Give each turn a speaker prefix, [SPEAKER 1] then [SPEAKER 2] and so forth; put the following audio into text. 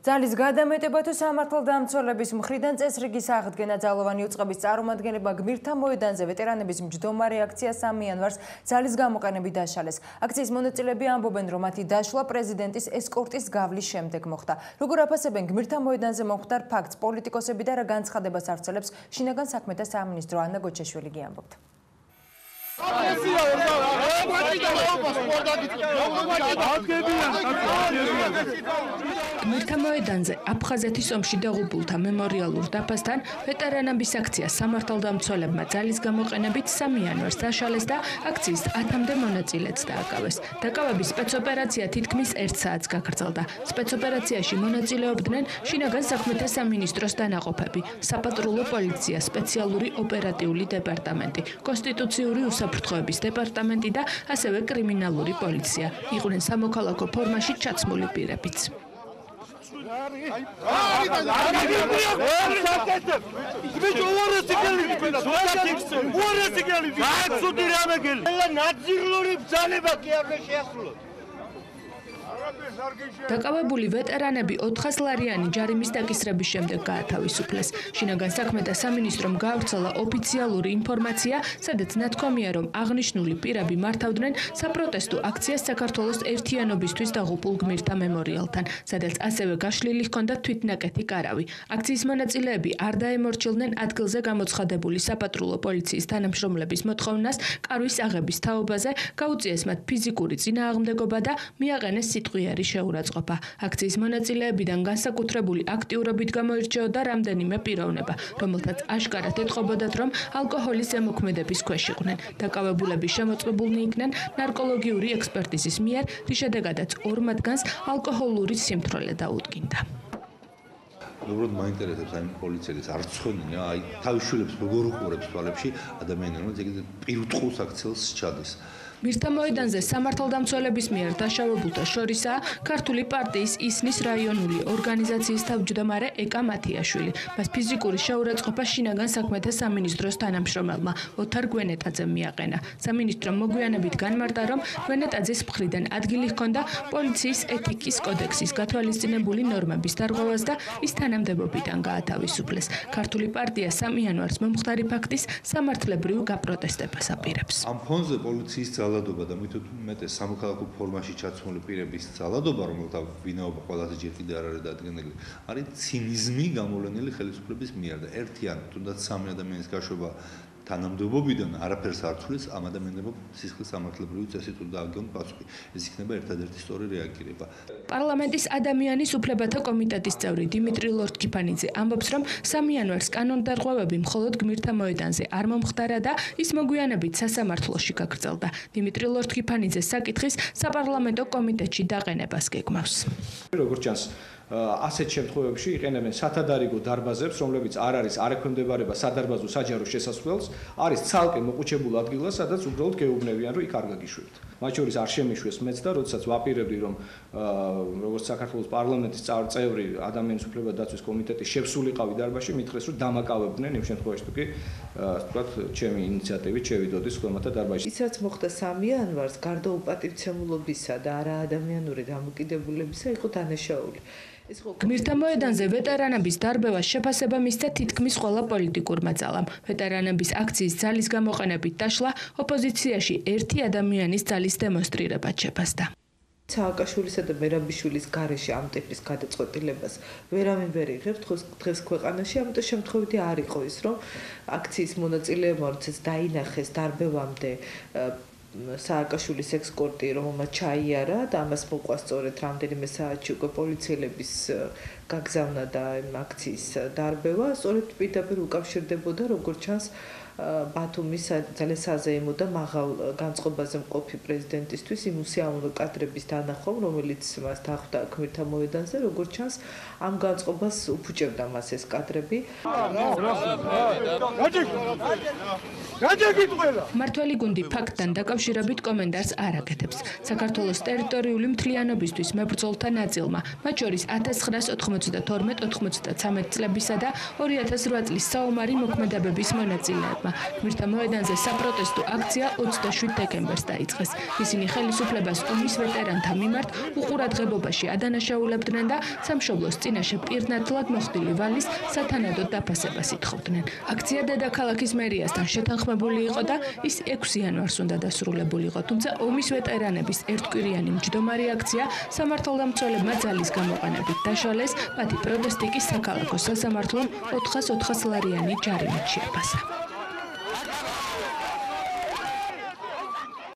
[SPEAKER 1] ძალის გადამეტება თუ სამართალდამცველების მხრიდან წესრიგის აღდგენა ძალოვანი უწყების წარმომადგენლება გმირთა მოედანზე ვეტერანების მჯდომარე აქცია 3 იანვარს ძალის გამოყენებით დაშალეს. აქციის მონაწილეები ამბობენ, რომ მათი დაშლა პრეზიდენტის ესკორტის გავლის შემდეგ მოხდა. როგორ აფასებენ გმირთა მოედანზე მომხდარ ფაქტს პოლიტიკოსები და რა განცხადებას ავრცელებს შინაგან საქმეთა სამინისტრო ანა გოჩეშვილი გიამბობთ.
[SPEAKER 2] გმირთა მოედანზე აფხაზეთის ომში დაღუპულთა მემორიალურ დაფასთან ვეტერანების აქცია სამართალდამცველებმა ძალის გამოყენებით 3 იანვარს დაშალეს და აქციის 10-მდე მონაწილეც დააკავეს. დაკავების სპეცოპერაცია თითქმის 1 საათს გაგრძელდა. სპეცოპერაციაში მონაწილეობდნენ შინაგან საქმეთა სამინისტროს დანაყოფები, საპატრულო პოლიცია, სპეციალური ოპერატიული დეპარტამენტი, კონსტიტუციური უსაფრთხოების დეპარტამენტი და ასევე კრიმინალური პოლიცია. იყვნენ სამოქალაქო ფორმაში ჩაცმული პირებიც. დაკავებული ვეტერანები 400 ლარიანი ჯარიმის დაკისრების შემდეგ გაათავისუფლეს. შინაგან საქმეთა სამინისტრომ გაავრცელა ოფიციალური ინფორმაცია, სადაც ნათქვამია, რომ აღნიშნული პირები მართავდნენ საპროტესტო აქციას საქართველოს ერთიანობისთვის დაღუპულ გმირთა მემორიალთან, სადაც ასევე გაშლილი ჰქონდა თვითნაკეთი კარავი. აქციის მონაწილეები არ დაემორჩილდნენ ადგილზე გამოცხადებული საპატრულო პოლიციის თანამშრომლების მოთხოვნას კარვის აღების თაობაზე, გაუწიეს მათ ფიზიკური წინააღმდეგობა და მიაყენეს სიტყვიერი შეურაცხყოფა. აქციის მონაწილეებიდან განსაკუთრებული აქტიურობით გამოირჩეოდა რამდენიმე პიროვნება, რომელთაც აშკარად ეთყობოდათ, რომ ალკოჰოლის ზემოქმედების ქვეშ იყვნენ. დაკავებულები შემოწყებულნი იქნენ ნარკოლოგიური ექსპერტიზის მიერ, რის შედეგადაც 2 მათგანს ალკოჰოლური სიმთვრალე დაუდგინდა.
[SPEAKER 3] უბრალოდ მაინტერესებს აი პოლიციელის არ ცხონია, აი თავის შვილებს როგორ უყურებს თვალებში ადამიანი, რომელიც ეგრე პირუტყუს აქციელს სჩადეს.
[SPEAKER 2] გმირთა მოედანზე სამართალდამცველების მიერ დაშავებულთა შორისაა ქართული პარტიის ისნის რაიონული ორგანიზაციის თავმჯდომარე ეკა მათიაშვილი. მას ფიზიკური შეურაცხყოფა შინაგან საქმეთა სამინისტროს თანამშრომელმა ოთარ გვენეტაძემ მიაყენა. სამინისტრომ მოგვიანებით განმარტა, რომ გვენეტაძის მხრიდან ადგილი ჰქონდა პოლიციის ეთიკის კოდექსის გათვალისწინებული ნორმების დარღვევას და ის თანამდებობიდან გაათავისუფლეს. ქართული პარტია 3 იანვარს მომხდარი ფაქტის სამართლებრივ გაპროტესტებას აპირებს.
[SPEAKER 3] ამ ფონზე პოლიციის ძალადობა და მით უმეტეს სამოქალაქო ფორმაში ჩაცმული პირების ძალადობა, რომელთა ვინაობა ყველაზე ჯერ კიდევ არ არის დადგენილი, არის ცინიზმი გამოვლენილი ხელისუფლების მიერ და ერთი ან თუნდაც 3 ადამიანის გაშვება თანამდებობიდან არაფერს არ ცვლის ამ ადამიანებმა სისხლის სამართლებრივი წესით უნდა აგონ პასუხი. ეს იქნება ერთადერთი სწორი რეაგირება.
[SPEAKER 2] პარლამენტის ადამიანის უფლებათა კომიტეტის წევრი დიმიტრი ლორთქიფანიძე ამბობს, რომ 3 იანვარს კანონდარღვევები მხოლოდ გმირთა მოედანზე არ მომხდარა და ის მოგვიანებით სასამართლოში გაგრძელდა. დიმიტრი ლორთქიფანიძეს საკითხის საპარლამენტო კომიტეტში დაყენებას გეგმავს.
[SPEAKER 4] როგორც ჩანს, ასეთ შემთხვევებში იყენებენ სათადარიგო დარბაზებს, რომლებიც არ არის არ ექვემდებარება სადარბაზო საჯარო შესასვლელს, არის ცალკე მოყუჩებულ ადგილას, სადაც უბრალოდ გეუბნებიან, რომ იქ არ გაგიშვებთ. მათ შორის არ შემიშვეს მეც და როდესაც ვაპირებდი, რომ როგორც საქართველოს პარლამენტის წევრი ადამიანის უფლებათა დაცვის კომიტეტის შევსულიყავი დარბაზში, მითხრეს, რომ დამაკავებდნენ იმ შემთხვევაში, თუ კი ვთქვათ, ჩემი ინიციატივით შევიდოდი სხვადასხვა დარბაზში.
[SPEAKER 5] ის რაც მოხდა 3 იანვარს, გარდა უპატივცემულობისა და არაადამიანური დამოკიდებულებისა, იყო დანაშაული.
[SPEAKER 2] გმირთა მოედანზე ვეტერანების დარბევას შეფასება მისცა თითქმის ყველა პოლიტიკურმა ძალამ. ვეტერანების აქციის ძალის გამოყენებით დაშლა ოპოზიციაში ერთი ადამიანის ძალის დემონსტრირებად შეფასდა.
[SPEAKER 5] სააკაშვილისა და მერაბიშვილის გარეშე ამ ტიპის გადაწყვეტილებას ვერავინ ვერ იღებს დღეს ქვეყანაში, ამიტომ შემთხვევითი არ იყო ის, რომ აქციის მონაწილეებმა როდესაც დაინახეს დარბევამდე სააკაშვილის ექსკორტი, რომელმაც ჩაიარა და ამას მოყვა სწორედ რამდენიმე საათში უკვე პოლიციელების გაგზავნა და აქციის დარბევა, სწორედ პირდაპირ უკავშირდებოდა, როგორც ჩანს, ბათუმის ძალიან საზეიმო და მაღალ განწყობაზე მყოფი პრეზიდენტისთვის იმ უსიამოვნო კადრების დანახვამ, რომელიც მას დახვდა გმირთა მოედანზე, როგორც ჩანს, ამ განწყობას უფუჭებდა მას ეს კადრები.
[SPEAKER 2] მართველი გუნდი ფაქტთან დაკავშირებით კომენტარს არ აკეთებს. საქართველოს ტერიტორიული მთლიანობისთვის მებრძოლთა ნაწილმა, მათ შორის 1992-93 წლებისა და 2008 წლის საომარი მოქმედებების მონაწილეებმა გმირთა მოედანზე საპროტესტო აქცია 27 დეკემბერს დაიწყეს. ისინი ხელისუფლებას ომის ვეტერანთა მიმართ უყურადღებობაში ადანაშაულებდნენ და სამშობლოს წინაშე პირნათლად მოხდილი ვალის სათანადო დაფასებას ითხოვდნენ. აქცია დედაქალაქის მერიასთან შეთანხმებული იყო და ის 6 იანვარს უნდა დასრულებულიყო, თუმცა ომის ვეტერანების ერთკვირიანი მჯდომარი აქცია სამართალდამცველებმა ძალის გამოყენებით დაშალეს, მათი პროტესტი კი საქალაქო სასამართლომ 400 ლარიანი ჯარიმით შეაფასა.